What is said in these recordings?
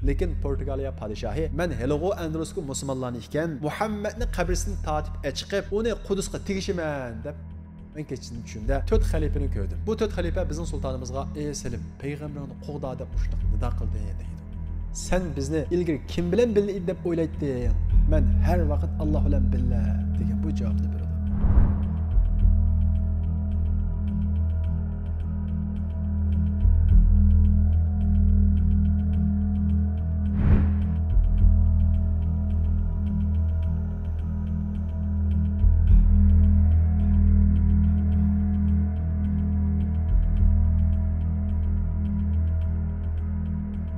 Lekin Portugaliya podshohi men helg'u Andalusga musulmonlar ekan, Muhammadni qabrisidan tortib chiqib, uni Qudusga tegishiman deb men kechini tushimda 4 xalifani ko'rdim. Bu 4 xalifa bizning sultonimizga "Ey Selim, payg'ambarni qo'g'da" deb qo'shliq nido qildi deydi. Sen bizni ilgari kim bilan birga deb o'ylayding? Men har vaqt Alloh bilan birga degan bu javobni berdim.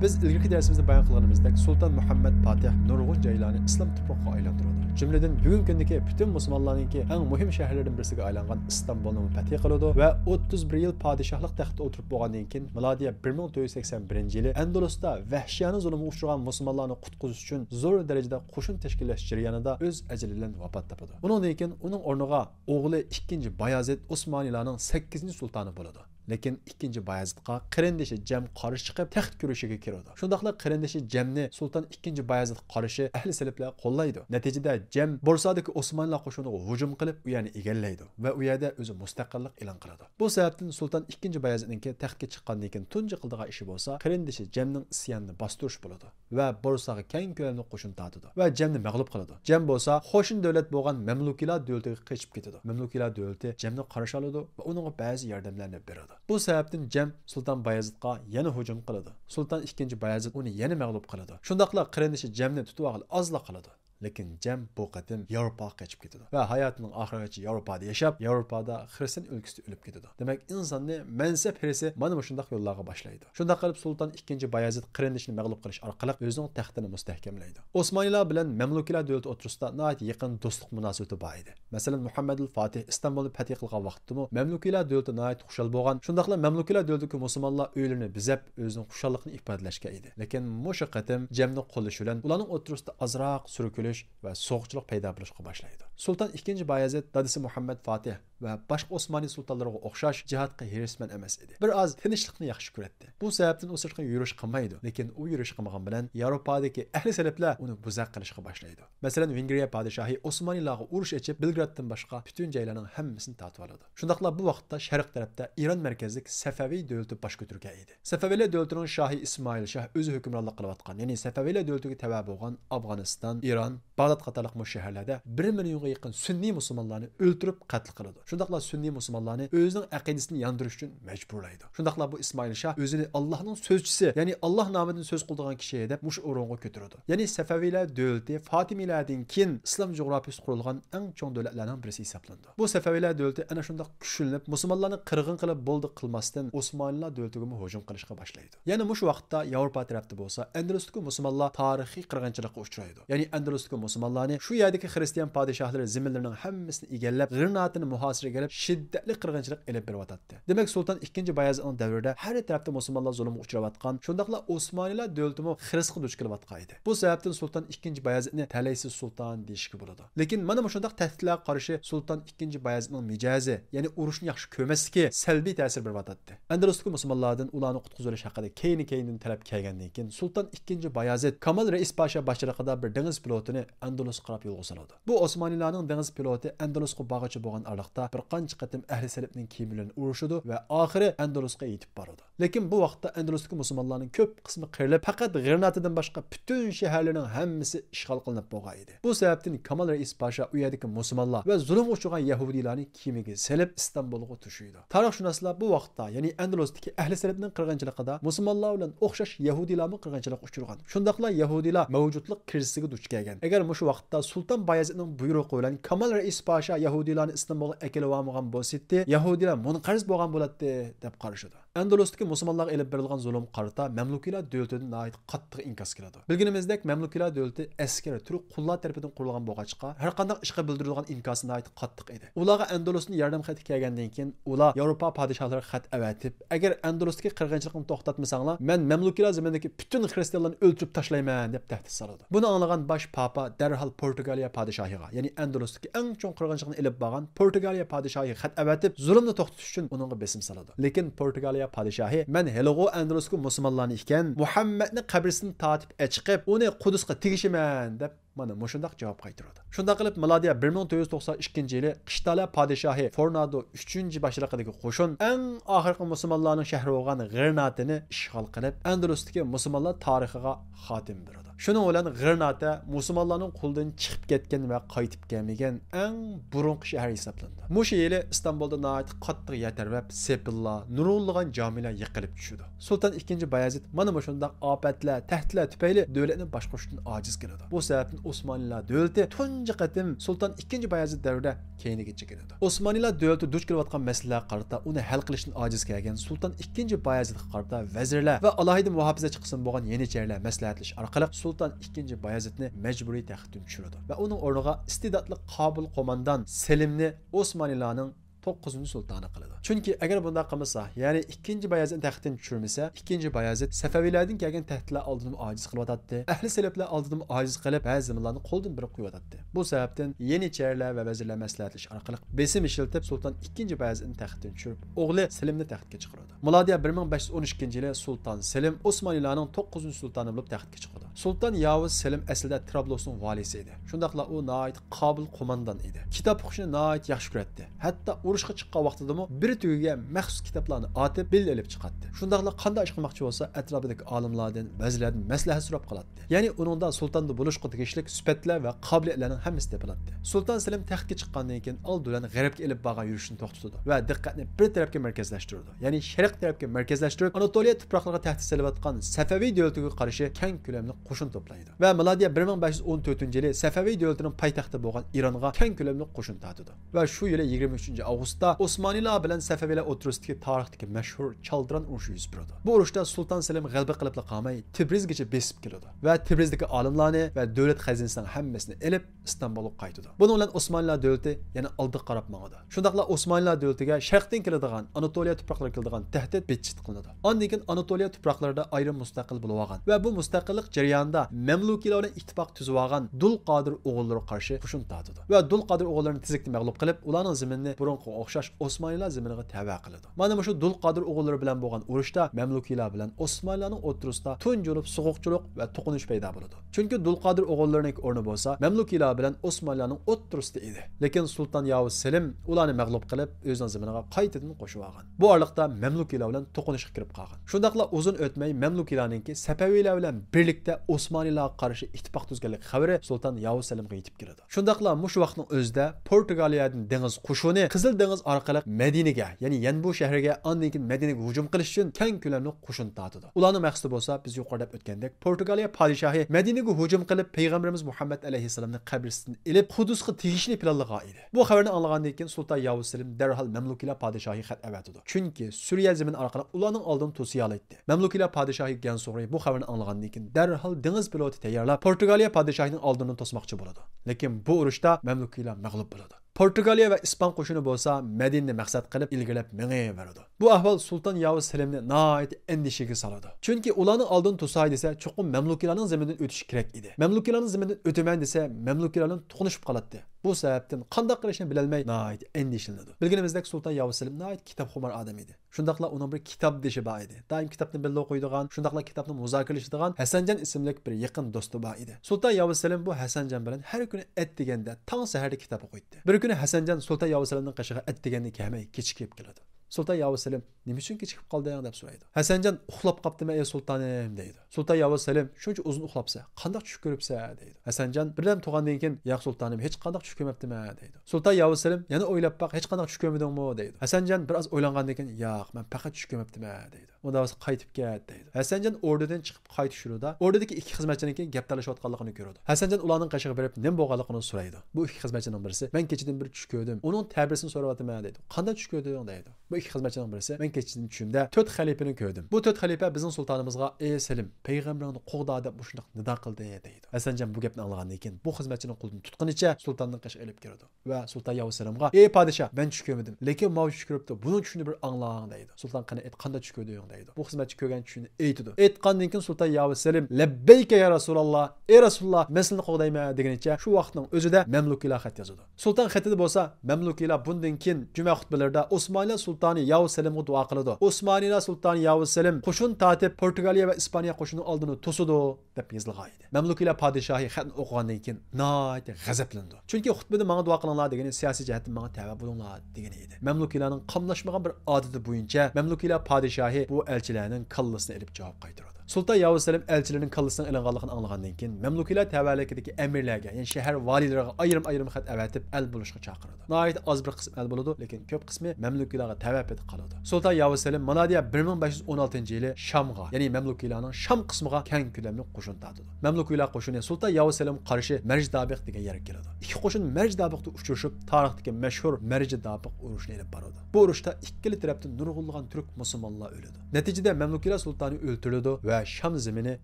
Biz ilgirki dersimizde bayan qilganimizdek Sultan Muhammed Fatih nurg'un joylarni islom tuproqqa aylantirdi. Jumladan bugungi kundagi butun musulmonlarningki eng muhim shaharlardan birisiga aylangan Istanbulni fath qildi va 31 yil podshohlik taxtida o'tirib bo'lgandan keyin milodiya 1481-yili Andalusda vahshiyona zulmga uchragan musulmonlarni qutqizish uchun zo'r darajada qo'shin tashkillash jarayonida o'z ajali bilan vafot topdi. Bundan keyin uning o'rniga o'g'li 2-Bayazid Osmoniylarning 8-sultoni bo'ldi. Lekin 2-Bayazidga qarindoshi Jam qarshi chiqib taxt kurashiga kirdi. Shundaqla qarindoshi Jamni Sultan 2-Bayazid qarshi ahli saliblar qo'llaydi. Natijada Jam Bursadagi Osmonlar qo'shiniga hujum qilib, u yerni egallaydi va u yerda o'zi mustaqillik e'lon qiladi. Bu sababdan Sultan 2-Bayazidning taxtga chiqqandan keyin tunji qildigan ishi bo'lsa, qarindoshi Jamning isyonini bostirish bo'ladi va Bursaga keng ko'lamli qo'shin tortadi va Jamni mag'lub qiladi. Jam bo'lsa, qo'shin davlat bo'lgan Mamluklar davlatiga qochib ketadi. Mamluklar davlati Jamni qarshi oladi va uningga ba'zi yordamlarni beradi. Bu sababdan Jam Sultan Bayazidga yana hujum qiladi. Sultan 2-Bayazid uni yana mag'lub qiladi. Shundaqla qarindoshi Jamni tutib olib ozla qiladi. Lekin Jam bu qatim Yevropaga qochib ketadi va hayotining oxirigacha Yevropada yashab, Yevropada Xristian o'lkasida o'lib ketadi. Demak, insonni mansab hirsi mana shundaq yo'llarga boshlaydi. Shundaq qilib Sultan 2-Bayazid qarindishini mag'lub qilish orqali o'zining taxtini mustahkamlaydi. Osmoniylar bilan Mamluklar davlati o'rtasida nihoyat yaqin do'stlik munosabati bor edi. Masalan, Muhammad al-Fatih Istanbulni fath qilgan vaqtda Mamluklar davlati nihoyat xushal bo'lgan. Shundaqla Mamluklar davlatidagi musulmonlar uylarini bizab, o'zining xushalligini ifodalashgan edi. Lekin mushu qatim Jamni qo'llash bilan ularning o'rtasida azroq surkilish va so'qchilik paydo bo'lishga boshlaydi. Sultan 2-Bayazid dadasi Muhammad Fatih va boshqa Osmoniy sultonlarga o'xshash jihodga herisman emas edi. Bir oz tinchlikni yaxshi ko'radi. Bu sababdan u sirtqa yurish qilmaydi. Lekin u yurish qilmagan bilan Yevropadagi ahli saliblar uni buzaq qilishga boshlaydi. Masalan, Vengriya podshohi Osmoniylarga urush ochib, Belgraddan boshqa butun joylarning hammasini tortib oladi. Shundaqla bu vaqtda sharq tarafda Iron markazlik Safaviy davlati bosh ko'targan edi. Safaviylar davlatining shohi Ismoil Shoh o'zi hukmronlik qilayotgan, ya'ni Safaviylar davlatiga tava bo'lgan Afg'oniston, Iron, Bag'dod qatorliq shaharlarda 1 millionga yaqin sunniy musulmonlarni o'ldirib qatl qiladi. Shundaqla sunniy musulmonlarni o'zining aqidasini yandirish uchun majburlaydi. Shundaqla bu Ismoil Shoh o'zini Allohning so'zchisi, ya'ni Alloh nomidan so'z qildigan kishi deb mush o'ringa ko'taradi. Ya'ni Safaviylar davlati Fatimiylardan keyin islom jug'rafiyasi qurilgan eng chong davlatlarning birisi hisoblandi. Bu Safaviylar davlati ana shundaq kuchlanib, musulmonlarni qirg'in qilib bo'ldi qilmasdan Osmoniylar davlatiga hujum qilishga boshlaydi. Yana mush vaqtda Yevropa tarafida bo'lsa, Andalusdagi musulmonlar tarixiy qirg'inchilikka uchraydi. Ya'ni Andalusdagi musulmonlarni shu yerdagi xristian podshohlari ziminlarining hammasini egallab, G'irnatini muhosiraga kelib, shiddatli qirg'inchilik elib beryapti. Demak, Sultan 2-Bayazidning davrida har tarafda musulmonlar zulmga uchrayotgan, shundaqla Osmoniylar davlatimi xrisga duch kelayotgan edi. Bu sababdan Sultan 2-Bayazidni talaysiz sulton deyishga bo'ladi. Lekin mana bu shundaq tahdidlarga qarshi Sultan 2-Bayazidning mijozi, ya'ni urushni yaxshi ko'rmasligi salbiy ta'sir beryapti. Andalusdagi musulmonlardan ularni qutqizish haqida keyin talab kelgandan keyin Sultan 2-Bayazid Kamal Reis Pasha boshchiligida bir dengiz pilotini Andalus qarab yo'lga soladi. Bu Osmoniylarning dengiz piloti Andalusga borg'ichi bo'lgan arliqda bir qancha qatim ahli salibning kiyimlarini urushidi va oxiri Andalusga yetib boradi. Lekin bu vaqtda Andalusdagi musulmonlarning ko'p qismi qirilib, faqat G'irnatidan boshqa butun shaharlarning hammasi ishg'ol qilinib bo'lgan edi. Bu sababdan Kamal Reis Pasha u yerdagi musulmonlar va zulm uchragan yahudiylarni kiyimiga selib Istanbulga tushiydi. Tarixshunoslar bu vaqtda, ya'ni Andalusdagi ahli salibning qirg'inchiligida musulmonlar bilan o'xshash yahudiylarni qirg'inchilik uchragan. Shundaqla yahudiylar mavjudlik krizisiga duch kelgan. Agar mushu vaqtda Sultan Bayazidning buyrug'i bilan Kamal Reis Pasha yahudiylarni Istanbulga akilib olmagan bo'lsa-da, yahudiylar munqariz bo'lgan bo'ladi deb qarashadi. Andalusdagi musulmonlarga elib berilgan zulm qarata Mamluklar davlatidan nihoyat qattiq inkos qiladi. Bilganimizdek, Mamluklar davlati askar turk qullar tarafidan qurilgan bo'lg'achqa har qanday ishga bildirilgan inkosi nihoyat qattiq edi. Ularga Andalusni yordam xati kelgandan keyin ular Yevropa podshohlariga xat avatib, agar Andalusdagi qirg'inchilikni to'xtatmasanglar, men Mamluklar zaminidagi butun xristianlarni o'ldirib tashlayman deb tahdid soladi. Buni anglagan bosh papa darhol Portugaliya podshohiga, ya'ni Andalusdagi eng chong qirg'inchilikni elib borgan Portugaliya podshohiga xat avatib, zulmni to'xtatish uchun uningga besim soladi. Lekin Portugaliya podshohi men heligo Androsku musulmonlarni ekan Muhammadni qabrisidan tatib chiqib uni Qudusga tegishiman deb mana mushundaq javob qaytardi. Shunda qilib milodiya 1992-yili Qishtala podshohi Fornado 3-boshliqidagi qo'shin eng oxirgi musulmonlarning shahri bo'lgan G'irnatini ishg'ol qilib, Andalustagi musulmonlar tarixiga xotim berdi. Shuning bilan G'irnata musulmonlarning qo'lidan chiqib ketgan va qaytib kelmagan eng burunqi shahar hisoblandi. Mushu yili Istanbulda nihoyat qattiq yatarib, Sepilla, nurulg'an jamilar yiqilib tushdi. Sultan 2-Bayezid mana shunday ofatlar, tahdidlar tufayli davlatni boshqarishdan ojiz keladi. Bu sababdan Osmanlılar davlati tunji qatim Sultan 2-Bayezid davrida keyiniga chekindi. Osmanlılar davlati duch kelayotgan masalalar qarata uni hal qilishdan ojiz kelgan Sultan 2-Bayezidga qarata vazirlar va alohida muhofizachi qism bo'lgan yenicharilar maslahatlash orqali Sultan 2-Bayezidni majburiy taxtdan tushirdi va uning o'rniga istedodli qobil qo'mondan Selimni Osmanlılarning 9-sultoni qiladi. Chunki agar bunday qilmasa, ya'ni 2-Bayezid taxtdan tushirmasa, 2-Bayezid Safaviylardan kelgan tahdidlar oldidan ojiz qilyotdi. Ahli salaflar oldidan ojiz qilib, ba'zi zamonlarni qo'ldan berib qo'yotdi. Bu sababdan yenicharilar va vazirlar maslahatlash orqali besim ishlatib Sultan 2-Bayezidni taxtdan tushirib, o'g'li Selimni taxtga chiqardi. Milodiya 1512-yili Sultan Selim Osmanlılarning 9-sultoni bo'lib taxtga chiqdi. Sultan Yavuz Selim aslida Trablosning valisi edi. Shundaqla u nihoyat qobil qo'mondan edi. Kitob o'qishni nihoyat yaxshi ko'rardi. Hatto urushga chiqqan vaqtida bir tugiga maxsus kitoblarni otib bil olib chiqardi. Shundaqla qanday ish qilmoqchi bo'lsa, atrofidagi olimlardan, vazirlardan maslahat so'rab qoladi. Ya'ni uningda sultonda bo'lishga tegishli sifatlar va qobiliyatlarning hammasi topiladi. Sulton Selim taxtga chiqqandan keyin oldidan g'arbga olib borgan yurishni to'xtatdi va diqqatni bir tarafga markazlashtirdi. Ya'ni sharq tarafga markazlashtirib, Anatoliya tuproqlariga tahdid solayotgan Safaviy davlatiga qarshi keng ko'lamli qo'shin to'playdi. Va milodiya 1514-yili Safaviy davlatining poytaxti bo'lgan Eronga keng ko'lamli qo'shin tortdi. Va shu yili 23-avgustda Osmanlılar bilan Safavilar o'tirisidagi tarixdagi mashhur Chaldiran urushi yuz berdi. Bu urushda Sulton Selim g'alaba qilib qolmay Tibrizgacha besib keldi va Tibrizdagi olimlarni va davlat xazinasining hammasini elib Istanbulga qaytdi. Buning bilan Osmanlılar davlati yana oldiga qarab mangdi. Shundaqla Osmanlılar davlatiga sharqdan keladigan Anatoliya tuproqlariga keladigan tahdid betchit qilindi. Ondan keyin Anatoliya tuproqlarida ayrim mustaqil bo'lib olgan va bu mustaqillik jarayonida Mamluklar bilan ittifoq tuzib olgan Dulqodir o'g'illari qarshi qo'shin tortdi va Dulqodir o'g'illarini tezlikda mag'lub qilib, ularning zaminini burunqi o'xshash Osmanlılar zaminiga tava qiladi. Mana shu Dulqodir o'g'illari bilan bo'lgan urushda Mamluklar bilan Osmanlılarning o'rtasida tunjulib so'g'uqchilik va to'qinish paydo bo'ladi. Chunki Dulqodir o'g'illarining o'rni bo'lsa, Mamluklar bilan Osmanlılarning o'rtasida edi. Lekin Sulton Yavuz Selim ularni mag'lub qilib, o'zining zaminiga qaytadan qo'shib olgan. Bu oraliqda Mamluklar bilan to'qinishga kirib qolgan. Shundaqla uzun o'tmay Mamluklarningki Safaviylar bilan birlikda Osmanlılarga qarshi ittifoq tuzganlik xabari Sulton Yavuz Selimga yetib keladi. Shundaqla shu vaqtning o'zida Portugaliyadan dengiz qo'shini Qizil dengiz orqali Madinaga, ya'ni Yanbu shahriga, ondan keyin Madinaga hujum qilish uchun keng ko'lamli qo'shin tortdi. Ularning maqsadi bo'lsa, biz yuqorida o'tgandek, Portugaliya podshohi Madinaga hujum qilib, payg'ambarimiz Muhammad alayhisalomning qabrisidan ilib Qudusga tegishli planlagan edi. Bu xabarni anglagandan keyin Sulton Yavuz Selim darhol Mamluklar podshohiga xat avatdi. Chunki Suriya zamin orqali ularning oldini to'siya oldi. Mamluklar podshohi Gansog'ri bu xabarni anglagandan keyin darhol dengiz piloti tayyorlab Portugaliya podshohining oldini to'smoqchi bo'ladi. Lekin bu urushda Mamluklar mag'lub bo'ladi. Portugaliya va Ispan qo'shini bo'lsa Madinani maqsad qilib ilgilab mengayverdi. Bu ahvol Sulton Yavuz Selimni nihoyat endishaga soladi. Chunki ularni oldin to'say desa, cho'qim Mamluklarning zaminidan o'tish kerak edi. Mamluklarning zaminidan o'taman desa, Mamluklarning to'qinishib qoladi. Bu sababdan qanday qilishni bilolmay nihoyat endishalandi. Bilganimizdek Sulton Yavuz Selim nihoyat kitobxo'mar odam edi. Shundaqla uning bir kitob deshi bor edi. Doim kitobni birga o'qiydigan, shundaqla kitobni muzokaralashadigan Hasanjon ismli bir yaqin do'sti bor edi. Sulton Yavuz Selim bu Hasanjon bilan har kuni at deganda tong saharda kitob o'qiydi. Bir kuni Hasanjon Sulton Yavuz Selimning qishig'i at deganda kelmay kechikib keladi. Sulton Yavuz Selim nima uchun kechikib qolding deb so'raydi. Hasanjon uxlab qopdimi ey sultonim deydi. Sulton Yavuz Selim shuncha uzun uxlabsa, qanday tush ko'ribsa deydi. Hasanjon birdan tug'andan keyin yo'q sultonim hech qanday tush ko'rmabdimi deydi. Sulton Yavuz Selim yana o'ylab baq hech qanday tush ko'rmadingmi deydi. Hasanjon biroz o'ylangandan keyin yo'q men faqat tush ko'rmabdimi deydi. Unda qaytib ket deydi. Hasanjon o'rnidan chiqib qaytish yurida o'rdadagi ikki xizmatchining gap talashayotganligini ko'radi. Hasanjon ularning qashig'i berib nim bo'lganligini so'raydi. Bu ikki xizmatchining birisi men kechadan bir tush ko'rdim. Uning ta'birisini so'rayapman deydi. Qanday tush ko'rding deydi. Bu ikki xizmatchining birisi men kechadan tushimda 4 xalifani ko'rdim. Bu 4 xalifa bizning sultonimizga ey Selim payg'ambarni qo'g'da deb shunday nido qildi deydi. Hasanjon bu gapni anglagandan keyin bu xizmatchining qo'lini tutqunicha sultonning qashig'i olib keladi va Sulton Yavuz Selimga ey podshoh men tush ko'rmadim, lekin men tush ko'ribdi. Buni tushni bir anglang deydi. Sulton qani qanday tush ko'rding deydi. Bu xizmatchi ko'rgan tushini aytidi. Aytgandan keyin Sultan Yavuz Selim labbayka ya Rasululloh, ey Rasululloh, men sizni qo'g'dayman deganicha shu vaqtning o'zida mamlukiylar xat yozadi. Sultan xatida bo'lsa mamlukiylar bundan keyin juma xutbalarida Osmoniylar sultoni Yavuz Selimga duo qiladi. Osmoniylar sultoni Yavuz Selim qo'shin tatib Portugaliya va Ispaniya qo'shini oldini to'sidi deb yozilgan edi. Mamlukiylar podshohi xatni o'qigandan keyin nihoyat g'azablandi. Chunki xutbada menga duo qilinglar degani siyosiy jihatdan menga tavba bo'linglar degan edi. Mamlukiylarning qamlashmagan bir odati bo'yicha mamlukiylar podshohi bu elchilarning kallasini olib javob qaytaradi. Sultan Yavuz Selim elçilerin kallısının ilinganligini anlagandan keyin mamlukiylar tavallikidagi amirlarga, ya'ni shahar valilariga ayrim xat avatib el bulishga chaqiradi. Nihoyat az bir qism el bo'ladi, lekin ko'p qismi mamlukiylarga tavab etib qoladi. Sultan Yavuz Selim manadiya 1516-yili Shamga, ya'ni mamlukiylarning Sham qismiga keng ko'lamli qo'shin tortadi. Mamlukiylar qo'shini Sultan Yavuz Selim qarshi Marjdabiq degan yerga keladi. Ikki qo'shin Marjdabiqda uchrashib, tarixdagi mashhur Marjdabiq urushini olib boradi. Bu urushda ikkili tarafdan nurg'unlagan turk musulmonlar o'ladi. Natijada mamlukiylar sultoni o'ldirildi va Sham zemini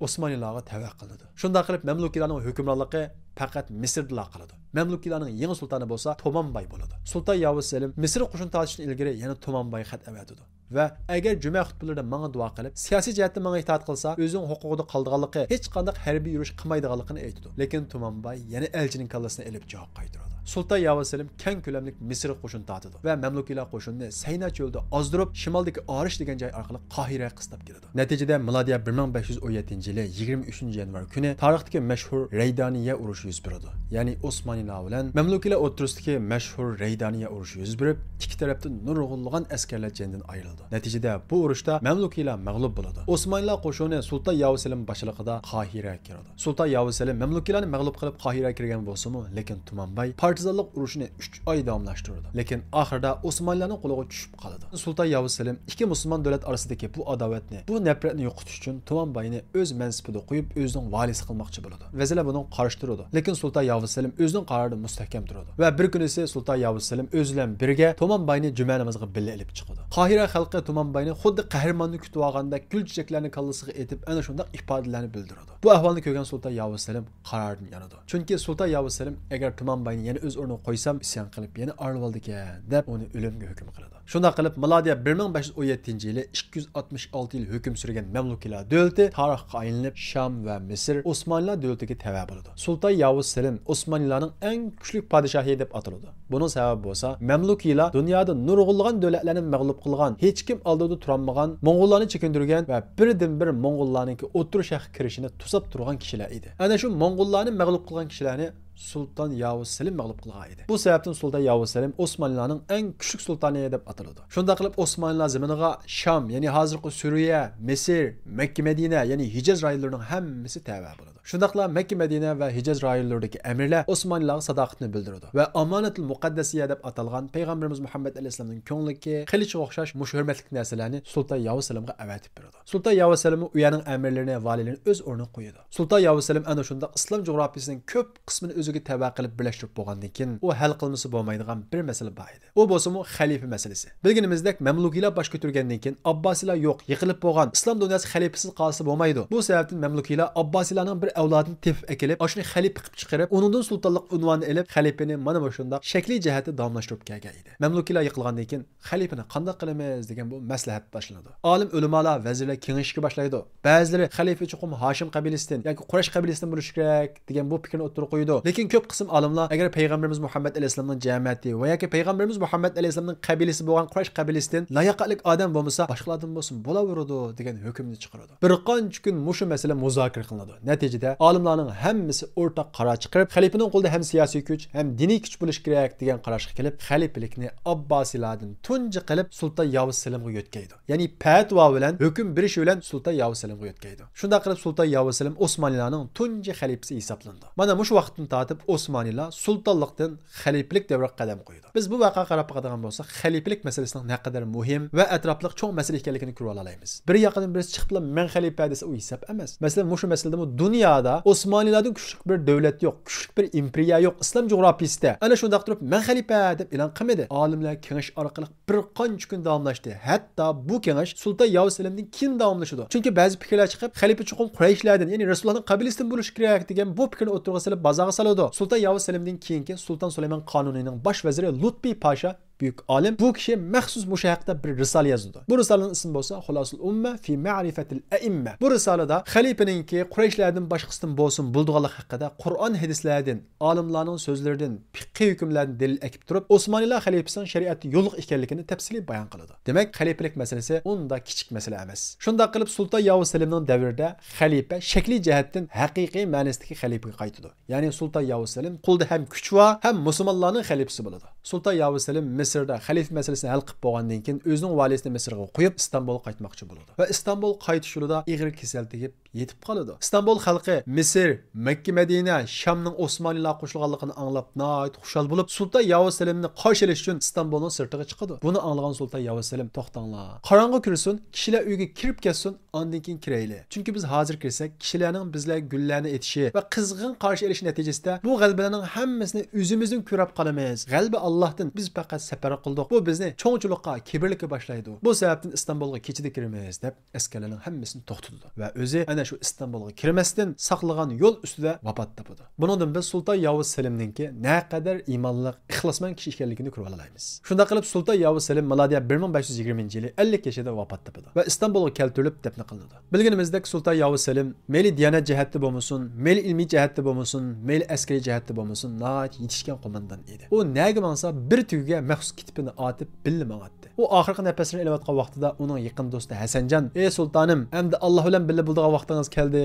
Osmanlılarga tavba qildi. Shunday qilib mamlukiylarning hukmronligi faqat Misrda qoladi. Mamlukiylarning yangi sultoni bo'lsa To'monbay bo'ladi. Sultan Yavuz Selim Misr qo'shin tortishdan ilgari yana To'monbay xat avatdi. Va agar juma xutbalarida menga duo qilib, siyosiy jihatdan menga itoat qilsa, o'zining huquqida qoldiganligi, hech qanday harbiy yurish qilmaydiganligini aytdi. Lekin To'monbay yana elchining kallasini olib javob qaytardi. Sultan Yavuz Selim keng ko'lamli Misr qo'shin tortdi va mamlukiylar qo'shinni Sayna cho'lida ozdirib, shimoldagi Arish degan joy orqali Qohiraga qistab keladi. Natijada milodiya 1517-yili 23-yanvar kuni tarixdagi mashhur Raydaniya urushi yuz berdi. Ya'ni Osmanlılar bilan mamlukiylar o'rtasidagi mashhur Raydaniya urushi yuz berib, ikki tarafdan nurg'unlagan askarlar jangdan ayrildi. Natijada bu urushda mamlukiylar mag'lub bo'ladi. Osmanlılar qo'shini Sultan Yavuz Selim boshchiligida Qohiraga kirdi. Sultan Yavuz Selim mamlukiylarni mag'lub qilib Qohiraga kirgan bo'lsa-mu, lekin Tumanbay partizanlik urushini 3 oy davomlashtirdi. Lekin oxirida Osmanlılarning qo'liga tushib qoldi. Sultan Yavuz Selim ikki musulmon davlat orasidagi bu adovatni, bu nafratni yo'qotish uchun Tumanbayni o'z mansibida qo'yib, o'zining valisi qilmoqchi bo'ldi. Vazirlar buni qarshi turdi. Lekin Sultan Yavuz Selim o'zining qarorida mustahkam turdi. Va bir kuni esa Sultan Yavuz Selim o'zi bilan birga Tumanbayni juma namoziga birga olib chiqdi. Qohira xalqi Tumanbayni xuddi qahramonni kutib olganda gul chechaklarni kallasiga etib, ana shunday ifodalarni bildirdi. Bu ahvolni ko'rgan Sultan Yavuz Selim qarordan yanadi. Chunki Sultan Yavuz Selim agar Tumanbayni yana o'z o'rniga qo'ysam, isyon qilib yana arvoldi ekan deb uni o'limga hukm qiladi. Shunday qilib milodiya 1517-yili 266 yil hukm surgan mamlukiylar davlati tarixga aylanib Sham va Misr Osmanlılar davlatiga tava bo'ldi. Sultan Yavuz Selim Osmanlılarning eng kuchli podshohi deb ataladi. Buning sababi bo'lsa, mamlukiylar dunyoda nurg'unlagan davlatlarni mag'lub qilgan, hech kim oldida turolmagan, Mo'ng'ullarni chekindirgan va birdan-bir Mo'ng'ullarning o'tir shahar kirishini to'sab turgan kishilar edi. Ana shu Mo'ng'ullarni mag'lub qilgan kishilarni Sultan Yavuz Selim mag'lub qilgan edi. Bu sababdan Sultan Yavuz Selim Osmanlılarning eng kuchli sultoni deb ataladi. Shunday qilib Osmanlılar zamaniga Sham, ya'ni hozirgi Suriya, Misr, Makka, Madina, ya'ni Hijaz rayonlarining hammasi tava bo'ladi. Shundaqla Makka, Madina va Hijaz rayonlaridagi amirlar Osmanlılarga sadoqatni bildirdi va Amanatul Muqaddasiya deb atalgan Payg'ambarimiz Muhammad alayhisolamning ko'ngligi qilichga o'xshash mushhurmatlik narsalarni Sultan Yavuz Selimga avatib berdi. Sultan Yavuz Selim u yerning amirlarini, valilarini o'z o'rniga qo'ydi. Sultan Yavuz Selim ana shunda islom jug'rofiyasining ko'p qismini o'ziga tava qilib birlashtirib bo'lgandan keyin u hal qilmasi bo'lmaydigan bir masala bor edi. U bo'lsa-mu xalifa masalasi. Bilganimizdek, mamlukiylar bosh ko'targandan keyin Abbosiylar yo'q, yiqilib bo'lgan, islom dunyosi xalifasiz qolsa bo'lmaydi. Bu sababdan mamlukiylar Abbosiylarning bir avlodini tepib akilib, oshni xalifa qilib chiqarib, uningdan sultonlik unvonini olib, xalifani mana bu shunday shakli jihati davomlashtirib kelgan edi. Mamlukiylar yiqilgandan keyin xalifani qanday qilamiz degan bu maslahat boshlanadi. Olim ulamolar, vazirlar kengashga boshlaydi. Ba'zilari xalifa chuqum Hashim qabilasidan yoki Quraysh qabilasidan bo'lishi kerak degan bu fikrni o'tirib qo'ydi. Lekin ko'p qism olimlar agar payg'ambarimiz Muhammad alayhisolamning jamiyati va yoki payg'ambarimiz Muhammad alayhisolamning qabilasi bo'lgan Quraysh qabilasidan layoqatli odam bo'lmasa, boshqalardan bo'lsin bo'laveradi degan hukmni chiqaradi. Bir qancha kun mushu masala muzokara qilinadi. Natijada olimlarning hammasi o'rtaq qaror chiqarib, xalifaning qo'lida ham siyosiy kuch, ham diniy kuch bo'lishi kerak degan qarorga kelib, xalifalikni Abbosiylardan tunji qilib Sultan Yavuz Selimga yo'tkaydi. Ya'ni fatvo bilan hukm berish bilan Sultan Yavuz Selimga yo'tkaydi. Shunday qilib Sultan Yavuz Selim Osmanlılarning tunji xalifasi hisoblandi. Mana shu vaqtdan tortib Osmanlılar sultonlikdan xalifalik davriga qadam qo'ydi. Biz bu voqeaga qarab qaradigan bo'lsak, xalifalik masalasining naqadar muhim va atrofliq cho'ng masala ekanligini ko'rib olamiz. Bir yoqdan birisi chiqib men xalifa desa u hisob emas. Masalan, shu masalada dunyoda Osmanlılardan kuchli bir davlat yo'q, kuchli bir imperiya yo'q. Islom jug'rofiyasida ana shunday turib men xalifa deb e'lon qilmadi. Olimlar kengash orqali bir qancha kun davomlashdi. Hatto bu kengash Sultan Yavuz Selimdan keyin davomlashdi. Chunki ba'zi fikrlar chiqib, xalifa chuqum Qurayshlardan, ya'ni Rasulullohning qabilasidan bo'lishi kerak degan bu fikrni o'tirg'a solib bazaga soladi. Sultan Yavuz Selimdan keyingi Sultan Süleyman Qanunining bosh vaziri Lutfi Pasha bu büyük alim. Bu kişi məxsus bu haqda bir risale yazdı. Bu risalenin ismi bolsa Hulasul Umme fi Ma'rifatil A'imma. Bu risalada xalifaninki Qurayshlardan başqasından bolsun bulduğanlıq haqqında Qur'on hadislərdən, alimlarning so'zlaridan, fiqh hukmlaridan delil akib turib, Osmanlılar xalifasining shariatda yo'liq ekanligini tafsili bayon qiladi. Demak, xalifalik masalasi unda kichik masala emas. Shunda qilib Sultan Yavuz Selimning davrida xalifa shakli jihatdan haqiqiy ma'nosidagi xalifaga qaytadi. Ya'ni Sultan Yavuz Selim qo'lda ham kuch va ham musulmonlarning xalifasi bo'ladi. Sultan Yavuz Selim Misrda xalifa masalasini hal qilib bo'lgandan keyin o'zining valisini Misrga qo'yib Istanbulga qaytmoqchi bo'ladi. Va Istanbul qaytish yo'lida ig'ir kasal tegib yetib qoladi. Istanbul xalqi Misr, Makka, Madina, Shamning Osmoniylar qo'shilganligini anglab nihoyat xushal bo'lib, Sultan Yavuz Selimni qarshi olish uchun Istanbulning sirtiga chiqadi. Buni anglagan Sultan Yavuz Selim to'xtanglar. Qorong'i kirsin, kishilar uyga kirib kelsin, ondan keyin kirayli. Chunki biz hozir kirsak, kishilarning bizlar gullarni etishi va qizg'in qarshi olish natijasida bu g'albalarning hammasini o'zimizdan ko'rib qolamiz. G'alba Allohdan, biz faqat safar qildik. Bu bizni cho'ngchilikqa, kibrlikka boshlaydi. Bu sababdan Istanbulga kechida kiramiz deb askarlarning hammasini to'xtatdi va o'zi ana shu Istanbulga kirmasdan saqlagan yo'l ustida vafot topdi. Bundan biz Sultan Yavuz Selimninki naqadar iymonli, ixlosmand kishi ekanligini ko'rib olamiz. Shunda qilib Sultan Yavuz Selim milodiy 1520-yili 50 yoshida vafot topdi va Istanbulga keltirilib dafn qilindi. Bilganimizdek Sultan Yavuz Selim meli diyanat jihatda bo'lmasin, meli ilmiy jihatda bo'lmasin, meli askariy jihatda bo'lmasin, nihoyat yetishgan qo'mondan edi. U nega mansa bir tugiga maxsus kitibini otib bilmagatdi. U oxirgi nafasini elayotgan vaqtida uning yaqin do'sti Hasanjon, "Ey sultonim, endi Alloh bilan birga bo'ladigan vaqtingiz keldi"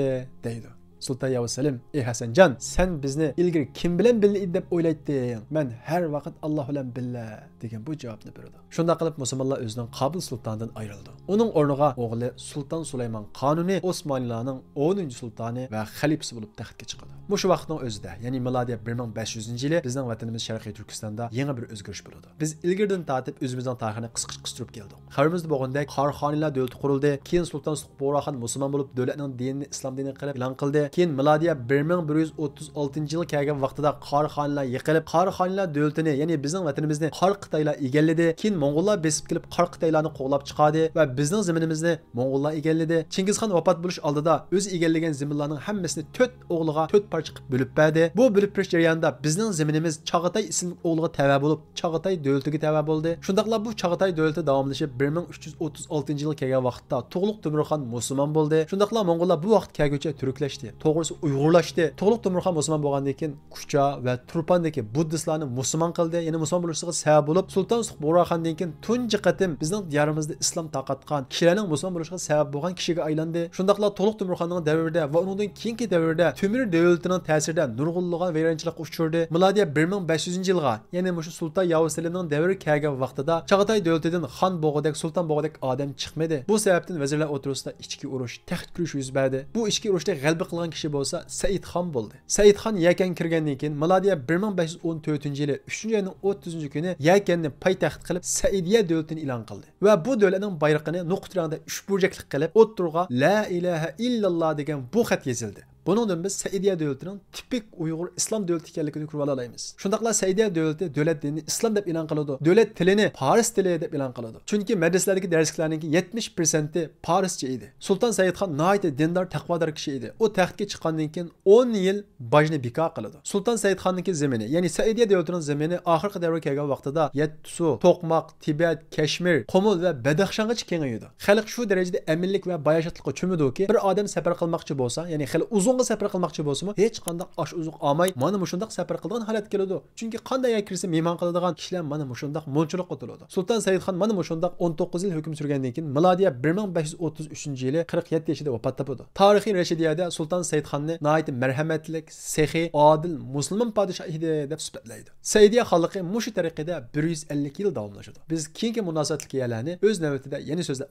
deydi. Sultan Yavuz Selim, "Ey Hasanjon, sen bizni ilgari kim bilan birga deb o'ylayding? Men har vaqt Alloh bilan birga" degan bu javobni berdi. Shunda qilib musulmonlar o'zining Qobil sultondan ayrildi. Uning o'rniga o'g'li Sulton Sulaymon Qonuni Osmoniylarning 10-sultoni va xalifasi bo'lib taxtga chiqadi. Bu shu vaqtning o'zida, ya'ni milodiy 1500-yili bizning vatanimiz Sharqiy Turkistonda yangi bir o'zgarish bo'ldi. Biz ilgirdan tortib o'zimizning tarixini qisqartirib keldik. Xabarimizda bo'lgandek, Qorxoniylar davlati qurildi, keyin Sulton Suqboraxon musulmon bo'lib davlatning dinini islom diniga qilib e'lon qildi. Keyin milodiy 1136-yil kelgan vaqtida Qorxoniylar yiqilib, Qorxoniylar davlatini, ya'ni bizning vatanimizni Qor Xitoylar egalladi. Keyin Mo'ng'ullar besib kelib Qor Xitoylarni qo'g'lab chiqardi va bizning zaminimizni Mo'ng'ullar egalladi. Chingizxon vafot bo'lish oldida o'zi egallagan zaminlarning hammasini 4 o'g'liga 4 parcha qilib bo'lib berdi. Bu bo'lib berish jarayonida bizning zaminimiz Chag'atay ismli o'g'liga tava bo'lib, Chag'atay davlatiga tava bo'ldi. Shundaqla bu Chag'atay davlati davomlashib 1336-yil kelgan vaqtda Tug'luq Temurxon musulmon bo'ldi. Shundaqla Mo'ng'ullar bu vaqt kelguncha turklashdi. To'g'risi Uyg'urlashdi. Tug'luq Temurxon musulmon bo'lgandan keyin Kucha va Turpandagi buddistlarni musulmon qildi. Ya'ni musulmon bo'lishiga sabab bo'lib, Sulton Suqboraxondan keyin tunji qatim bizning diyorimizda islom taqatgan, kishilarning musulmon bo'lishiga sabab bo'lgan kishiga aylandi. Shundaqla Tug'luq Temurxonning davrida va undan keyingi davrda Temur davlatining ta'sirida nurg'unlagan vayronchilikqa uchirdi. Milodiy 1500-yilga, ya'ni shu Sulton Yavuz Selimning davri kelgan vaqtida Chag'atay davlatidan xon bo'g'idek, sulton bo'g'idek odam chiqmadi. Bu sababdan vazirlar o'rtasida ichki urush, taxt kurish yuz berdi. Bu ichki urushda g'alaba qilgan kishi bo'lsa Said Xon bo'ldi. Said Xon Yakan kirgandan keyin milodiy 1514-yili 3-oyning 30-kuni Yakanni poytaxt qilib Saidiya davlatini e'lon qildi va bu davlatning bayrog'ini nuqtranda 3 burjakli qilib o'ttirga La ilaha illalloh degan bu xat yozildi. Bundan biz Saidiya davlatining tipik Uyg'ur islom davlati ekanligini ko'rib olamiz. Shundaqla Saidiya davlati davlat dinini islom deb e'lon qiladi. Davlat tilini Fors tili deb e'lon qiladi. Chunki madrasalardagi darsliklarning 70% Forscha edi. Sulton Said Xon nihoyat dindor, taqvodor kishi edi. U taxtga chiqqandan keyin 10 yil bojni bekor qiladi. Sulton Said Xonningki zamini, ya'ni Saidiya davlatining zamini oxirgi davrga kelgan vaqtida Yatsu, To'qmoq, Tibet, Kashmir, Qumul va Badaxshongacha kengaydi. Xalq shu darajada aminlik va bayashatlikqa cho'midiki, bir odam safar qilmoqchi bo'lsa, ya'ni xil uzun safar qilmoqchi bo'lsa-mu, hech qanday osh uzuq olmay, mana shundoq safar qilgan holat keladi. Chunki qanday kirsa mehmon qiladigan kishilar mana shundoq mo'lchilik qo'tiladi. Sulton Said Xon mana shundoq 19 yil hukm surgandan keyin milodiy 1533-yili 47 yoshida vafot topdi. Tarixiy Rashidiyada Sulton Said Xonni nihoyat marhamatlik, sehi, odil, musulmon podshoh edi deb sifatlaydi. Saidiya xalqi mushu tariqada 150 yil davomlashadi. Biz keyingi munosabatli yerlarni o'z navbatida yana so'zlab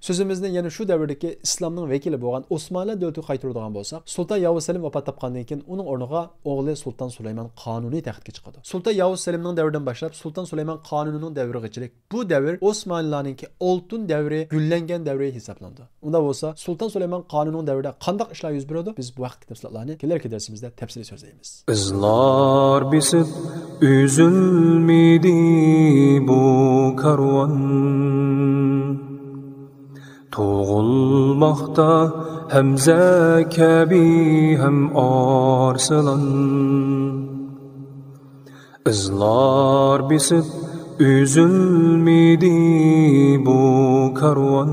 So'zimizni yana shu davrdagi islomning vakili bo'lgan Osmonlar davlatiga qaytaradigan bo'lsak, Sulton Yavuz Selim vafot topgandan keyin uning o'rniga o'g'li Sulton Sulaymon Qonuni taxtga chiqadi. Sulton Yavuz Selimning davridan boshlab Sulton Sulaymon Qonunining davrigacha bu davr Osmonlarningki oltin davri, gullangan davri hisoblandi. Unda bo'lsa Sulton Sulaymon Qonunining davrida qanday ishlar yuz beradi? Biz bu vaqtdagi tafsilotlarni kelarki darsimizda tafsiliy so'zlaymiz. Izlar bisib üzülmidi bu karvan, Toğulmaqda Həmzə kəbi həm arsılan, İzlar bisib üzülmedi bu karvan.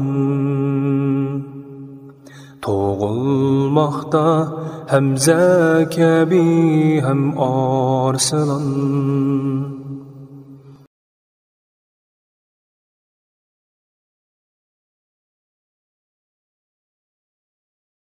Toğulmaqda Hamza kabi hem Arslan.